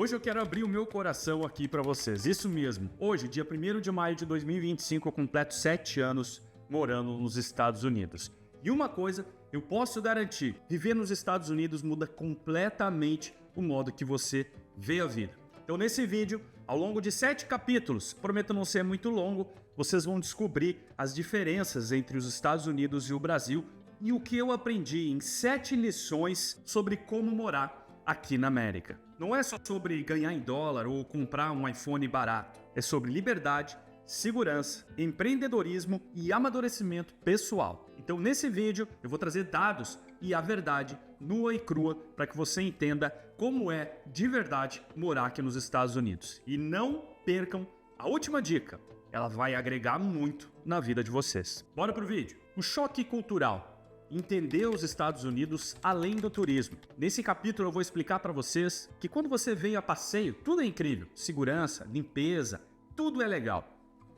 Hoje eu quero abrir o meu coração aqui para vocês. Isso mesmo. Hoje, dia 1º de maio de 2025, eu completo 7 anos morando nos Estados Unidos. E uma coisa eu posso garantir: viver nos Estados Unidos muda completamente o modo que você vê a vida. Então, nesse vídeo, ao longo de 7 capítulos, prometo não ser muito longo, vocês vão descobrir as diferenças entre os Estados Unidos e o Brasil e o que eu aprendi em 7 lições sobre como morar aqui na América. Não é só sobre ganhar em dólar ou comprar um iPhone barato. É sobre liberdade, segurança, empreendedorismo e amadurecimento pessoal. Então, nesse vídeo, eu vou trazer dados e a verdade nua e crua para que você entenda como é de verdade morar aqui nos Estados Unidos. E não percam a última dica. Ela vai agregar muito na vida de vocês. Bora pro vídeo. O choque cultural. Entender os Estados Unidos além do turismo. Nesse capítulo eu vou explicar para vocês que quando você vem a passeio, tudo é incrível. Segurança, limpeza, tudo é legal.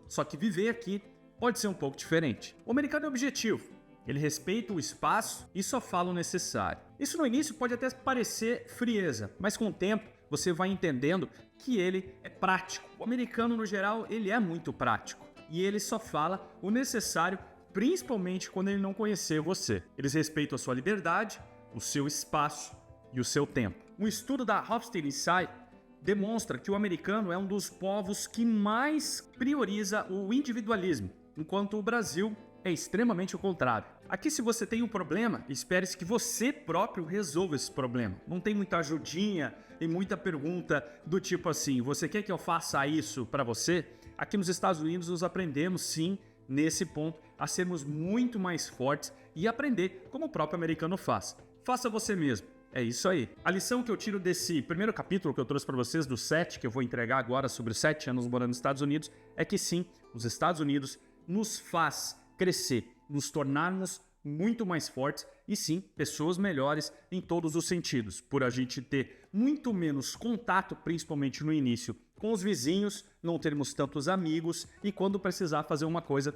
Só que viver aqui pode ser um pouco diferente. O americano é objetivo. Ele respeita o espaço e só fala o necessário. Isso no início pode até parecer frieza, mas com o tempo você vai entendendo que ele é prático. O americano, no geral, ele é muito prático. E ele só fala o necessário, principalmente quando ele não conhecer você. Eles respeitam a sua liberdade, o seu espaço e o seu tempo. Um estudo da Hofstede Insight demonstra que o americano é um dos povos que mais prioriza o individualismo, enquanto o Brasil é extremamente o contrário. Aqui, se você tem um problema, espere-se que você próprio resolva esse problema. Não tem muita ajudinha e muita pergunta do tipo assim: você quer que eu faça isso para você? Aqui nos Estados Unidos nós aprendemos sim, nesse ponto, a sermos muito mais fortes e aprender como o próprio americano faz. Faça você mesmo. É isso aí. A lição que eu tiro desse primeiro capítulo que eu trouxe para vocês, do 7, que eu vou entregar agora sobre os 7 anos morando nos Estados Unidos, é que sim, os Estados Unidos nos faz crescer, nos tornarmos muito mais fortes e sim, pessoas melhores em todos os sentidos, por a gente ter muito menos contato, principalmente no início, com os vizinhos, não termos tantos amigos e quando precisar fazer uma coisa,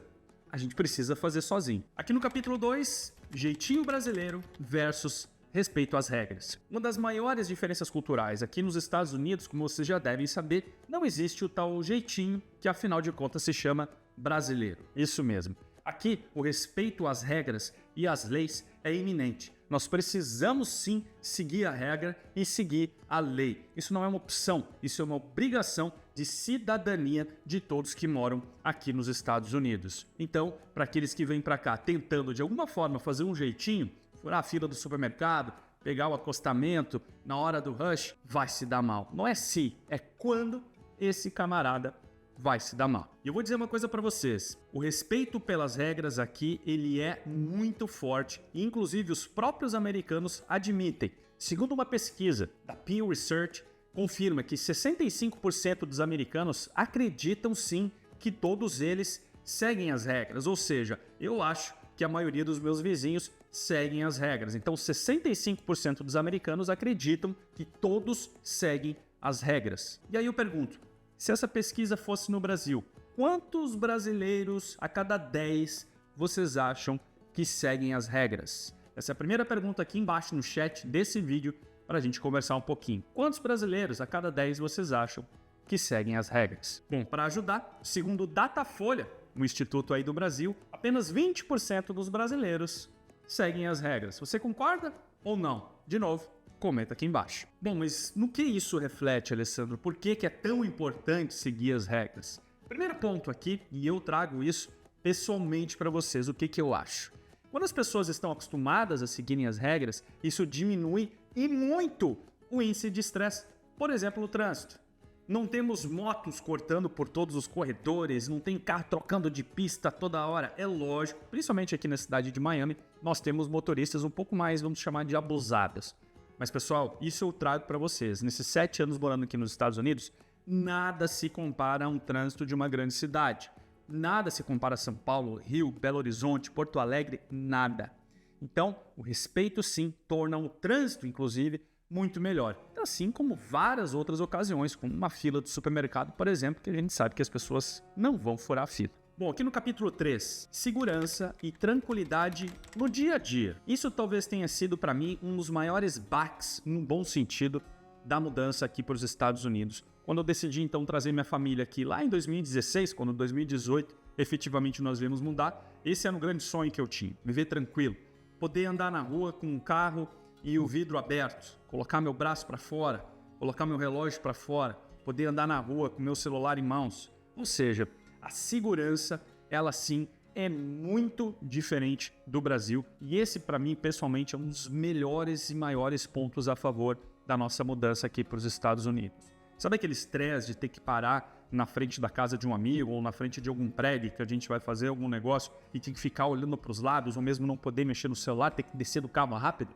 a gente precisa fazer sozinho. Aqui no capítulo 2, jeitinho brasileiro versus respeito às regras. Uma das maiores diferenças culturais aqui nos Estados Unidos, como vocês já devem saber, não existe o tal jeitinho que afinal de contas se chama brasileiro. Isso mesmo. Aqui, o respeito às regras e às leis é iminente. Nós precisamos sim seguir a regra e seguir a lei. Isso não é uma opção, isso é uma obrigação de cidadania de todos que moram aqui nos Estados Unidos. Então, para aqueles que vêm para cá tentando de alguma forma fazer um jeitinho, furar a fila do supermercado, pegar o acostamento na hora do rush, vai se dar mal. Não é se, é quando esse camarada vai se dar mal. E eu vou dizer uma coisa para vocês: o respeito pelas regras aqui, ele é muito forte e inclusive os próprios americanos admitem. Segundo uma pesquisa da Pew Research, confirma que 65% dos americanos acreditam sim que todos eles seguem as regras, ou seja, eu acho que a maioria dos meus vizinhos seguem as regras. Então 65% dos americanos acreditam que todos seguem as regras. E aí eu pergunto: se essa pesquisa fosse no Brasil, quantos brasileiros a cada 10 vocês acham que seguem as regras? Essa é a primeira pergunta aqui embaixo no chat desse vídeo para a gente conversar um pouquinho. Quantos brasileiros a cada 10 vocês acham que seguem as regras? Bom, para ajudar, segundo o Datafolha, um instituto aí do Brasil, apenas 20% dos brasileiros seguem as regras. Você concorda ou não? De novo, comenta aqui embaixo. Bom, mas no que isso reflete, Alessandro? Por que é tão importante seguir as regras? Primeiro ponto aqui, e eu trago isso pessoalmente para vocês, o que eu acho. Quando as pessoas estão acostumadas a seguirem as regras, isso diminui e muito o índice de estresse. Por exemplo, no trânsito. Não temos motos cortando por todos os corredores, não tem carro trocando de pista toda hora. É lógico, principalmente aqui na cidade de Miami, nós temos motoristas um pouco mais, vamos chamar de abusados. Mas pessoal, isso eu trago para vocês. Nesses 7 anos morando aqui nos Estados Unidos, nada se compara a um trânsito de uma grande cidade. Nada se compara a São Paulo, Rio, Belo Horizonte, Porto Alegre, nada. Então, o respeito sim torna o trânsito, inclusive, muito melhor. Assim como várias outras ocasiões, como uma fila do supermercado, por exemplo, que a gente sabe que as pessoas não vão furar a fila. Bom, aqui no capítulo 3, segurança e tranquilidade no dia a dia. Isso talvez tenha sido para mim um dos maiores baques, num bom sentido, da mudança aqui para os Estados Unidos. Quando eu decidi então trazer minha família aqui lá em 2016, quando em 2018 efetivamente nós viemos mudar, esse era um grande sonho que eu tinha, viver tranquilo, poder andar na rua com um carro e o vidro aberto, colocar meu braço para fora, colocar meu relógio para fora, poder andar na rua com meu celular em mãos. Ou seja, a segurança, ela sim é muito diferente do Brasil e esse para mim pessoalmente é um dos melhores e maiores pontos a favor da nossa mudança aqui para os Estados Unidos. Sabe aquele estresse de ter que parar na frente da casa de um amigo ou na frente de algum prédio que a gente vai fazer algum negócio e tem que ficar olhando para os lados ou mesmo não poder mexer no celular, ter que descer do carro rápido?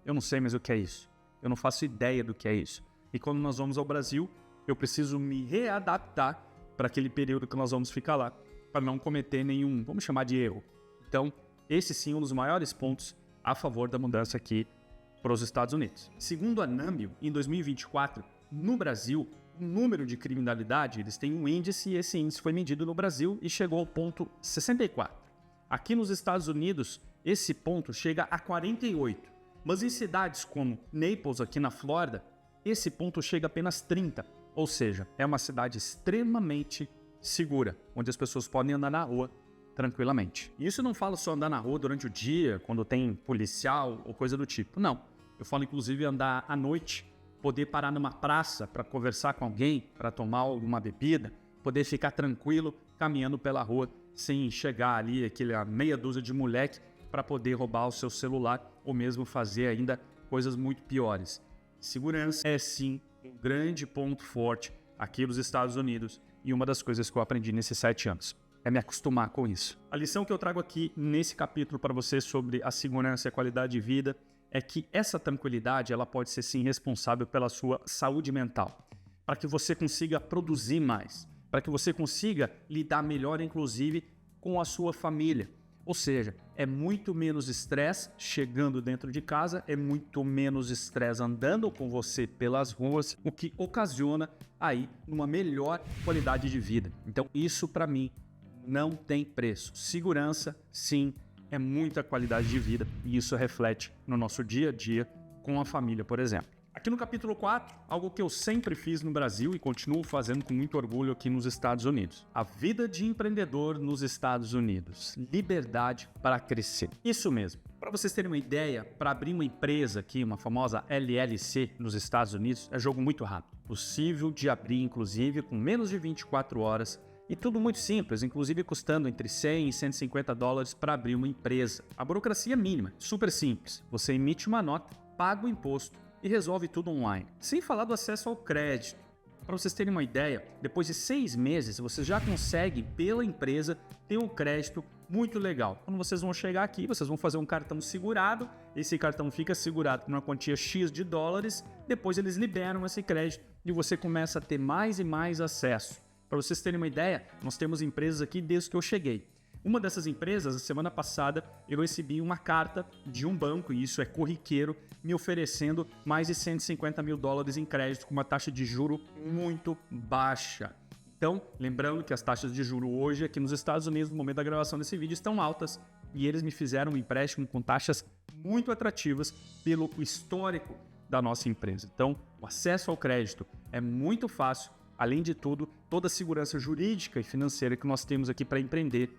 Eu não sei mais o que é isso. Eu não faço ideia do que é isso. E quando nós vamos ao Brasil, eu preciso me readaptar para aquele período que nós vamos ficar lá, para não cometer nenhum, vamos chamar de erro. Então, esse sim é um dos maiores pontos a favor da mudança aqui para os Estados Unidos. Segundo a NAMBIO, em 2024, no Brasil, o número de criminalidade, eles têm um índice e esse índice foi medido no Brasil e chegou ao ponto 64. Aqui nos Estados Unidos, esse ponto chega a 48. Mas em cidades como Naples, aqui na Flórida, esse ponto chega a apenas 30. Ou seja, é uma cidade extremamente segura, onde as pessoas podem andar na rua tranquilamente. E isso não fala só andar na rua durante o dia, quando tem policial ou coisa do tipo. Não. Eu falo inclusive andar à noite, poder parar numa praça para conversar com alguém, para tomar alguma bebida, poder ficar tranquilo caminhando pela rua sem chegar ali aquela meia dúzia de moleque para poder roubar o seu celular ou mesmo fazer ainda coisas muito piores. Segurança é sim um grande ponto forte aqui nos Estados Unidos e uma das coisas que eu aprendi nesses 7 anos é me acostumar com isso. A lição que eu trago aqui nesse capítulo para você sobre a segurança e a qualidade de vida é que essa tranquilidade ela pode ser sim responsável pela sua saúde mental, para que você consiga produzir mais, para que você consiga lidar melhor inclusive com a sua família. Ou seja, é muito menos estresse chegando dentro de casa, é muito menos estresse andando com você pelas ruas, o que ocasiona aí uma melhor qualidade de vida. Então isso para mim não tem preço. Segurança, sim, é muita qualidade de vida e isso reflete no nosso dia a dia com a família, por exemplo. Aqui no capítulo 4, algo que eu sempre fiz no Brasil e continuo fazendo com muito orgulho aqui nos Estados Unidos. A vida de empreendedor nos Estados Unidos. Liberdade para crescer. Isso mesmo. Para vocês terem uma ideia, para abrir uma empresa aqui, uma famosa LLC nos Estados Unidos, é jogo muito rápido. Possível de abrir, inclusive, com menos de 24 horas. E tudo muito simples, inclusive custando entre 100 e 150 dólares para abrir uma empresa. A burocracia é mínima, super simples. Você emite uma nota, paga o imposto e resolve tudo online. Sem falar do acesso ao crédito. Para vocês terem uma ideia, depois de 6 meses, você já consegue, pela empresa, ter um crédito muito legal. Quando vocês vão chegar aqui, vocês vão fazer um cartão segurado, esse cartão fica segurado por uma quantia X de dólares, depois eles liberam esse crédito e você começa a ter mais e mais acesso. Para vocês terem uma ideia, nós temos empresas aqui desde que eu cheguei. Uma dessas empresas, a semana passada, eu recebi uma carta de um banco, e isso é corriqueiro, me oferecendo mais de 150 mil dólares em crédito com uma taxa de juro muito baixa. Então, lembrando que as taxas de juro hoje aqui nos Estados Unidos, no momento da gravação desse vídeo, estão altas e eles me fizeram um empréstimo com taxas muito atrativas pelo histórico da nossa empresa. Então, o acesso ao crédito é muito fácil. Além de tudo, toda a segurança jurídica e financeira que nós temos aqui para empreender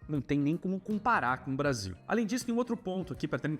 não tem nem como comparar com o Brasil. Além disso, tem um outro ponto aqui para quem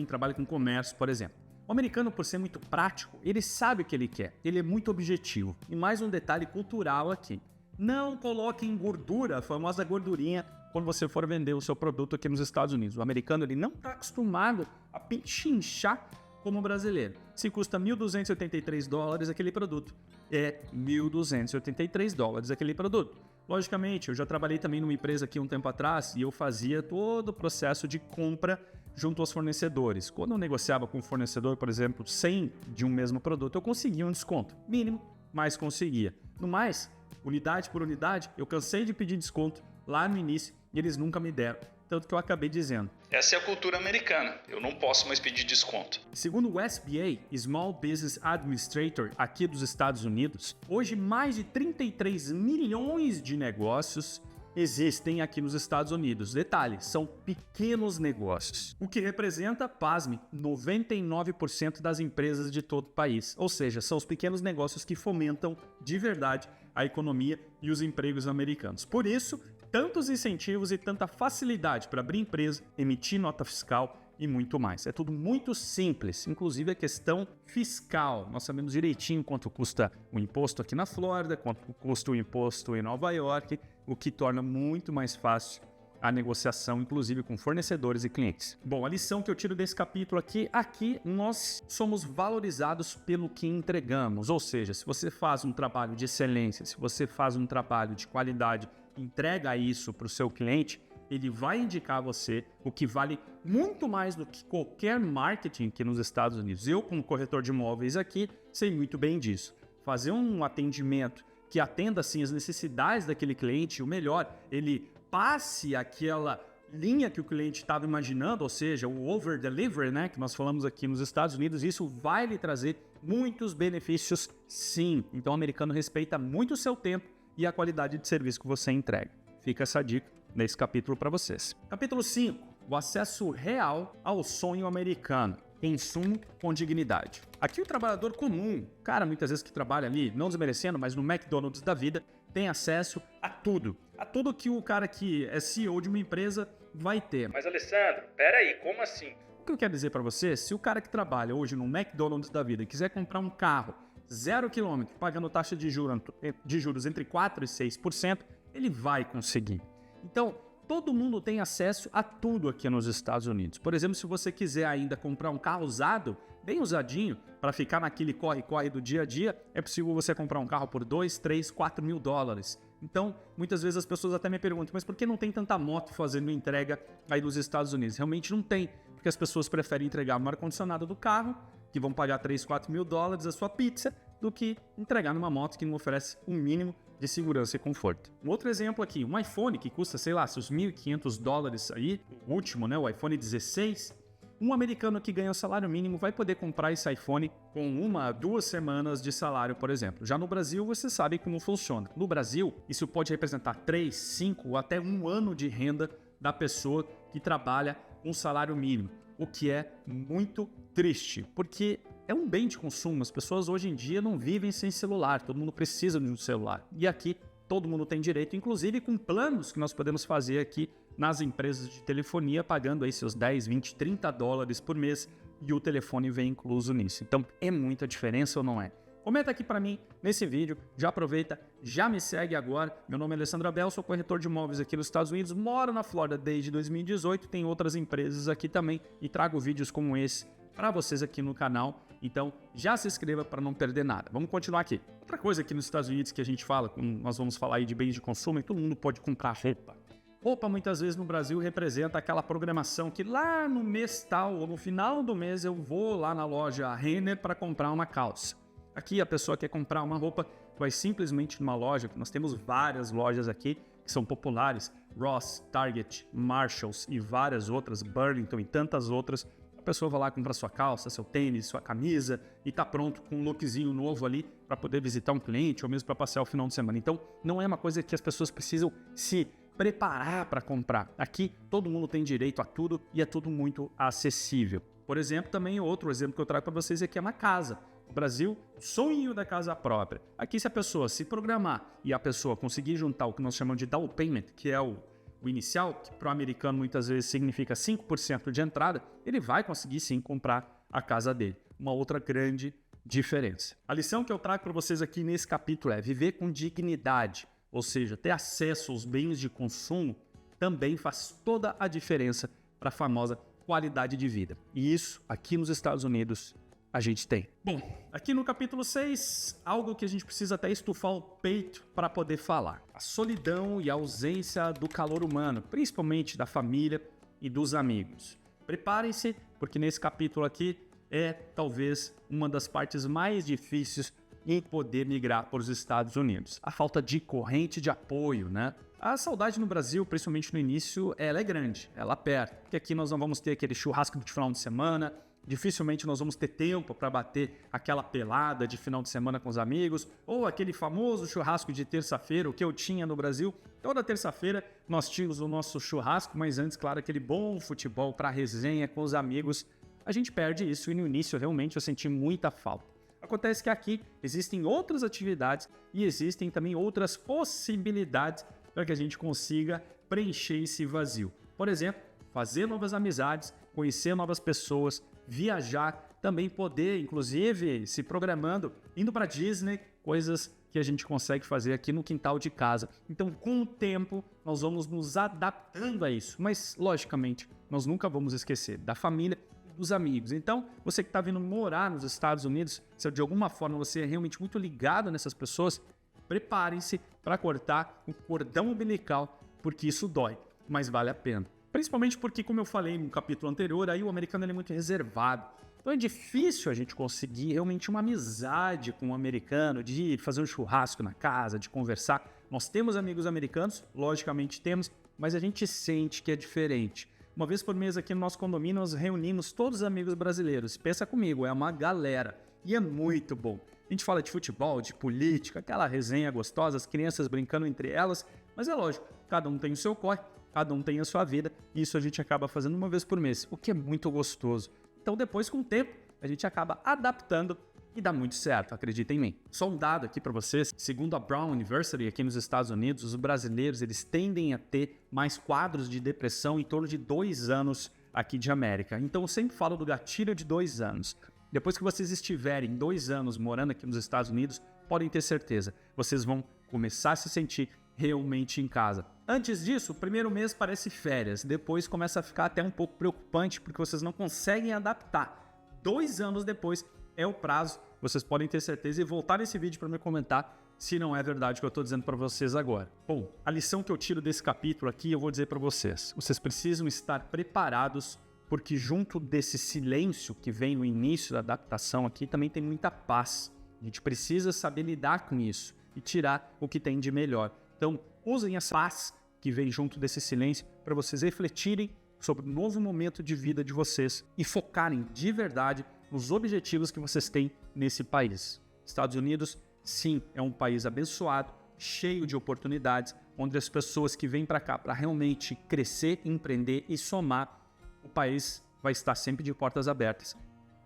trabalha com comércio, por exemplo. O americano, por ser muito prático, ele sabe o que ele quer, ele é muito objetivo. E mais um detalhe cultural aqui. Não coloque em gordura, a famosa gordurinha, quando você for vender o seu produto aqui nos Estados Unidos. O americano ele não está acostumado a pechinchar como o brasileiro. Se custa 1.283 dólares aquele produto, é 1.283 dólares aquele produto. Logicamente, eu já trabalhei também numa empresa aqui um tempo atrás e eu fazia todo o processo de compra junto aos fornecedores. Quando eu negociava com um fornecedor, por exemplo, 100 de um mesmo produto, eu conseguia um desconto mínimo, mas conseguia. No mais, unidade por unidade, eu cansei de pedir desconto lá no início e eles nunca me deram. Tanto que eu acabei dizendo. Essa é a cultura americana. Eu não posso mais pedir desconto. Segundo o SBA, Small Business Administrator, aqui dos Estados Unidos, hoje mais de 33 milhões de negócios existem aqui nos Estados Unidos. Detalhe, são pequenos negócios, o que representa, pasme, 99% das empresas de todo o país. Ou seja, são os pequenos negócios que fomentam de verdade a economia e os empregos americanos. Por isso, tantos incentivos e tanta facilidade para abrir empresa, emitir nota fiscal e muito mais. É tudo muito simples, inclusive a questão fiscal. Nós sabemos direitinho quanto custa o imposto aqui na Flórida, quanto custa o imposto em Nova York, o que torna muito mais fácil a negociação, inclusive com fornecedores e clientes. Bom, a lição que eu tiro desse capítulo aqui nós somos valorizados pelo que entregamos, ou seja, se você faz um trabalho de excelência, se você faz um trabalho de qualidade, entrega isso para o seu cliente, ele vai indicar a você o que vale muito mais do que qualquer marketing aqui nos Estados Unidos. Eu, como corretor de imóveis aqui, sei muito bem disso. Fazer um atendimento que atenda assim as necessidades daquele cliente, o melhor, ele passe aquela linha que o cliente estava imaginando, ou seja, o over-delivery, né, que nós falamos aqui nos Estados Unidos, isso vai lhe trazer muitos benefícios, sim. Então o americano respeita muito o seu tempo e a qualidade de serviço que você entrega. Fica essa dica nesse capítulo para vocês. Capítulo 5. O acesso real ao sonho americano. Consumo com dignidade. Aqui o trabalhador comum, cara, muitas vezes que trabalha ali, não desmerecendo, mas no McDonald's da vida, tem acesso a tudo. A tudo que o cara que é CEO de uma empresa vai ter. Mas Alessandro, peraí, como assim? O que eu quero dizer para você, se o cara que trabalha hoje no McDonald's da vida quiser comprar um carro 0 km, pagando taxa de juros entre 4% e 6%, ele vai conseguir. Então, todo mundo tem acesso a tudo aqui nos Estados Unidos. Por exemplo, se você quiser ainda comprar um carro usado, bem usadinho, para ficar naquele corre-corre do dia a dia, é possível você comprar um carro por 2, 3, 4 mil dólares. Então, muitas vezes as pessoas até me perguntam, mas por que não tem tanta moto fazendo entrega aí nos Estados Unidos? Realmente não tem, porque as pessoas preferem entregar no ar-condicionado do carro, que vão pagar 3, 4 mil dólares a sua pizza, do que entregar numa moto que não oferece um mínimo de segurança e conforto. Um outro exemplo aqui, um iPhone que custa, sei lá, seus 1.500 dólares aí, o último, né, o iPhone 16, um americano que ganha o salário mínimo vai poder comprar esse iPhone com 1, 2 semanas de salário, por exemplo. Já no Brasil, você sabe como funciona. No Brasil, isso pode representar 3, 5 ou até 1 ano de renda da pessoa que trabalha com salário mínimo, o que é muito triste, porque é um bem de consumo. As pessoas hoje em dia não vivem sem celular, todo mundo precisa de um celular. E aqui todo mundo tem direito, inclusive com planos que nós podemos fazer aqui nas empresas de telefonia, pagando aí seus 10, 20, 30 dólares por mês e o telefone vem incluso nisso. Então é muita diferença ou não é? Comenta aqui para mim nesse vídeo, já aproveita, já me segue agora. Meu nome é Alessandro Abel, sou corretor de imóveis aqui nos Estados Unidos, moro na Flórida desde 2018, tem outras empresas aqui também e trago vídeos como esse para vocês aqui no canal. Então já se inscreva para não perder nada. Vamos continuar aqui. Outra coisa aqui nos Estados Unidos que a gente fala, nós vamos falar aí de bens de consumo, e todo mundo pode comprar roupa. Roupa muitas vezes no Brasil representa aquela programação que lá no mês tal ou no final do mês eu vou lá na loja Renner para comprar uma calça. Aqui a pessoa quer comprar uma roupa, vai simplesmente numa loja, nós temos várias lojas aqui que são populares, Ross, Target, Marshalls e várias outras, Burlington e tantas outras. A pessoa vai lá comprar sua calça, seu tênis, sua camisa e tá pronto com um lookzinho novo ali para poder visitar um cliente ou mesmo para passear o final de semana. Então não é uma coisa que as pessoas precisam se preparar para comprar. Aqui todo mundo tem direito a tudo e é tudo muito acessível. Por exemplo, também outro exemplo que eu trago para vocês aqui é uma casa. No Brasil, sonho da casa própria. Aqui, se a pessoa se programar e a pessoa conseguir juntar o que nós chamamos de down payment, que é o inicial, que para o americano muitas vezes significa 5% de entrada, ele vai conseguir sim comprar a casa dele. Uma outra grande diferença. A lição que eu trago para vocês aqui nesse capítulo é viver com dignidade, ou seja, ter acesso aos bens de consumo também faz toda a diferença para a famosa qualidade de vida. E isso, aqui nos Estados Unidos, a gente tem. Bom, aqui no capítulo 6, algo que a gente precisa até estufar o peito para poder falar. A solidão e a ausência do calor humano, principalmente da família e dos amigos. Preparem-se, porque nesse capítulo aqui é talvez uma das partes mais difíceis em poder migrar para os Estados Unidos. A falta de corrente de apoio, né? A saudade no Brasil, principalmente no início, ela é grande, ela aperta. Porque aqui nós não vamos ter aquele churrasco de final de semana, Dificilmente nós vamos ter tempo para bater aquela pelada de final de semana com os amigos ou aquele famoso churrasco de terça-feira, o que eu tinha no Brasil. Toda terça-feira nós tínhamos o nosso churrasco, mas antes, claro, aquele bom futebol para resenha com os amigos. A gente perde isso e no início realmente eu senti muita falta. Acontece que aqui existem outras atividades e existem também outras possibilidades para que a gente consiga preencher esse vazio. Por exemplo, fazer novas amizades, conhecer novas pessoas, viajar, também poder, inclusive, se programando, indo para Disney, coisas que a gente consegue fazer aqui no quintal de casa. Então, com o tempo, nós vamos nos adaptando a isso. Mas, logicamente, nós nunca vamos esquecer da família e dos amigos. Então, você que está vindo morar nos Estados Unidos, se de alguma forma você é realmente muito ligado nessas pessoas, preparem-se para cortar o cordão umbilical, porque isso dói, mas vale a pena. Principalmente porque, como eu falei no capítulo anterior, aí o americano ele é muito reservado. Então é difícil a gente conseguir realmente uma amizade com um americano, de fazer um churrasco na casa, de conversar. Nós temos amigos americanos, logicamente temos, mas a gente sente que é diferente. Uma vez por mês aqui no nosso condomínio nós reunimos todos os amigos brasileiros. Pensa comigo, é uma galera e é muito bom. A gente fala de futebol, de política, aquela resenha gostosa, as crianças brincando entre elas, mas é lógico, cada um tem o seu corre. Cada um tem a sua vida e isso a gente acaba fazendo uma vez por mês, o que é muito gostoso. Então depois, com o tempo, a gente acaba adaptando e dá muito certo, acreditem em mim. Só um dado aqui para vocês, segundo a Brown University aqui nos Estados Unidos, os brasileiros eles tendem a ter mais quadros de depressão em torno de 2 anos aqui de América. Então eu sempre falo do gatilho de 2 anos. Depois que vocês estiverem 2 anos morando aqui nos Estados Unidos, podem ter certeza, vocês vão começar a se sentir realmente em casa. Antes disso, o primeiro mês parece férias, depois começa a ficar até um pouco preocupante porque vocês não conseguem adaptar. 2 anos depois é o prazo, vocês podem ter certeza e voltar nesse vídeo para me comentar se não é verdade o que eu estou dizendo para vocês agora. Bom, a lição que eu tiro desse capítulo aqui eu vou dizer para vocês. Vocês precisam estar preparados porque junto desse silêncio que vem no início da adaptação aqui também tem muita paz. A gente precisa saber lidar com isso e tirar o que tem de melhor. Então, usem essa paz que vem junto desse silêncio para vocês refletirem sobre o novo momento de vida de vocês e focarem de verdade nos objetivos que vocês têm nesse país. Estados Unidos, sim, é um país abençoado, cheio de oportunidades, onde as pessoas que vêm para cá para realmente crescer, empreender e somar, o país vai estar sempre de portas abertas,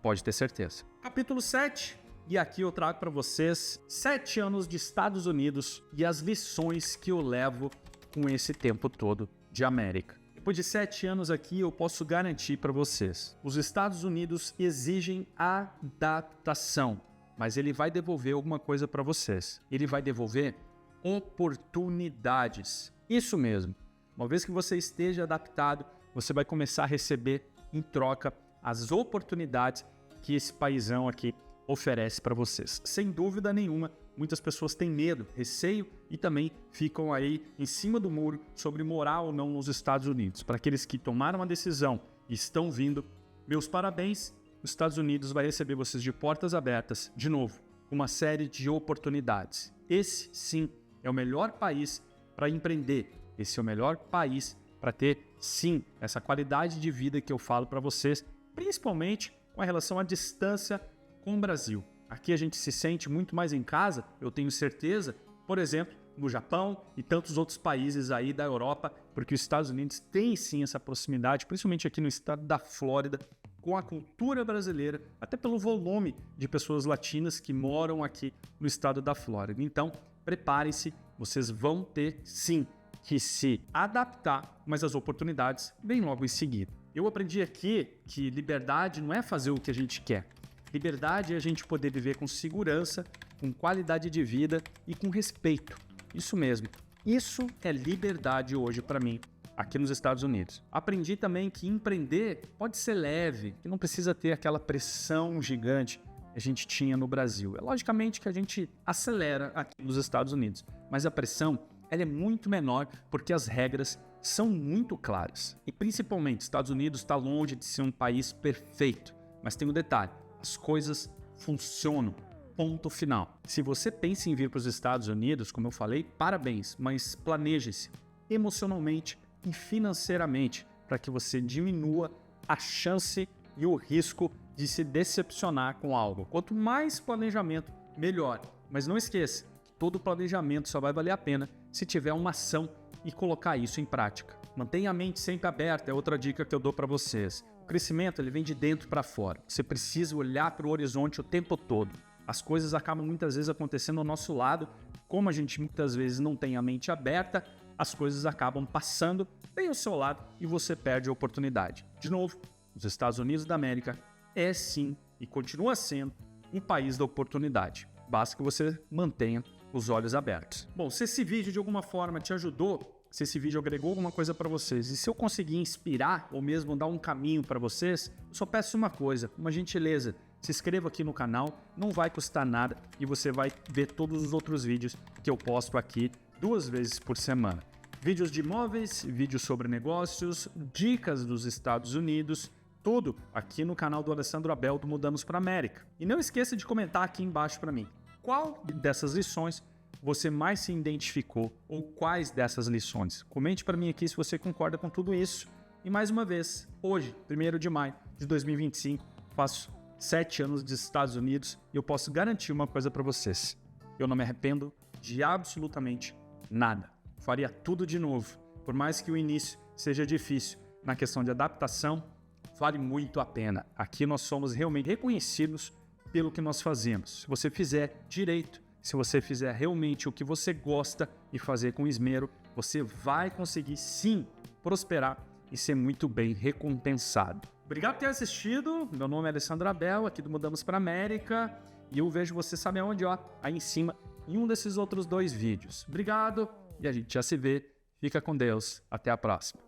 pode ter certeza. Capítulo 7. E aqui eu trago para vocês 7 anos de Estados Unidos e as lições que eu levo com esse tempo todo de América. Depois de 7 anos aqui, eu posso garantir para vocês, os Estados Unidos exigem adaptação, mas ele vai devolver alguma coisa para vocês. Ele vai devolver oportunidades. Isso mesmo. Uma vez que você esteja adaptado, você vai começar a receber em troca as oportunidades que esse paizão aqui oferece para vocês. Sem dúvida nenhuma, muitas pessoas têm medo, receio e também ficam aí em cima do muro sobre morar ou não nos Estados Unidos. Para aqueles que tomaram a decisão e estão vindo, meus parabéns. Os Estados Unidos vai receber vocês de portas abertas, de novo, com uma série de oportunidades. Esse, sim, é o melhor país para empreender. Esse é o melhor país para ter, sim, essa qualidade de vida que eu falo para vocês, principalmente com relação à distância com o Brasil. Aqui a gente se sente muito mais em casa, eu tenho certeza, por exemplo, no Japão e tantos outros países aí da Europa, porque os Estados Unidos têm sim essa proximidade, principalmente aqui no estado da Flórida, com a cultura brasileira, até pelo volume de pessoas latinas que moram aqui no estado da Flórida. Então, preparem-se, vocês vão ter sim que se adaptar, mas as oportunidades vêm logo em seguida. Eu aprendi aqui que liberdade não é fazer o que a gente quer. Liberdade é a gente poder viver com segurança, com qualidade de vida e com respeito. Isso mesmo. Isso é liberdade hoje para mim, aqui nos Estados Unidos. Aprendi também que empreender pode ser leve, que não precisa ter aquela pressão gigante que a gente tinha no Brasil. É logicamente que a gente acelera aqui nos Estados Unidos, mas a pressão ela é muito menor porque as regras são muito claras. E principalmente, Estados Unidos está longe de ser um país perfeito, mas tem um detalhe. As coisas funcionam, ponto final. Se você pensa em vir para os Estados Unidos, como eu falei, parabéns, mas planeje-se emocionalmente e financeiramente para que você diminua a chance e o risco de se decepcionar com algo. Quanto mais planejamento, melhor. Mas não esqueça, todo planejamento só vai valer a pena se tiver uma ação e colocar isso em prática. Mantenha a mente sempre aberta, é outra dica que eu dou para vocês. O crescimento ele vem de dentro para fora. Você precisa olhar para o horizonte o tempo todo. As coisas acabam muitas vezes acontecendo ao nosso lado. Como a gente muitas vezes não tem a mente aberta, as coisas acabam passando bem ao seu lado e você perde a oportunidade. De novo, os Estados Unidos da América é sim e continua sendo um país da oportunidade. Basta que você mantenha os olhos abertos. Bom, se esse vídeo de alguma forma te ajudou, se esse vídeo agregou alguma coisa para vocês e se eu conseguir inspirar ou mesmo dar um caminho para vocês, eu só peço uma coisa, uma gentileza. Se inscreva aqui no canal, não vai custar nada e você vai ver todos os outros vídeos que eu posto aqui 2 vezes por semana. Vídeos de imóveis, vídeos sobre negócios, dicas dos Estados Unidos, tudo aqui no canal do Alessandro Abel do Mudamos para América. E não esqueça de comentar aqui embaixo para mim, qual dessas lições você mais se identificou ou quais dessas lições. Comente para mim aqui se você concorda com tudo isso. E mais uma vez, hoje, 1º de maio de 2025, faço 7 anos dos Estados Unidos e eu posso garantir uma coisa para vocês. Eu não me arrependo de absolutamente nada. Faria tudo de novo. Por mais que o início seja difícil na questão de adaptação, vale muito a pena. Aqui nós somos realmente reconhecidos pelo que nós fazemos. Se você fizer direito, se você fizer realmente o que você gosta e fazer com esmero, você vai conseguir sim prosperar e ser muito bem recompensado. Obrigado por ter assistido. Meu nome é Alessandro Abel, aqui do Mudamos para América. E eu vejo você, sabe aonde? Ó, aí em cima, em um desses outros 2 vídeos. Obrigado e a gente já se vê. Fica com Deus. Até a próxima.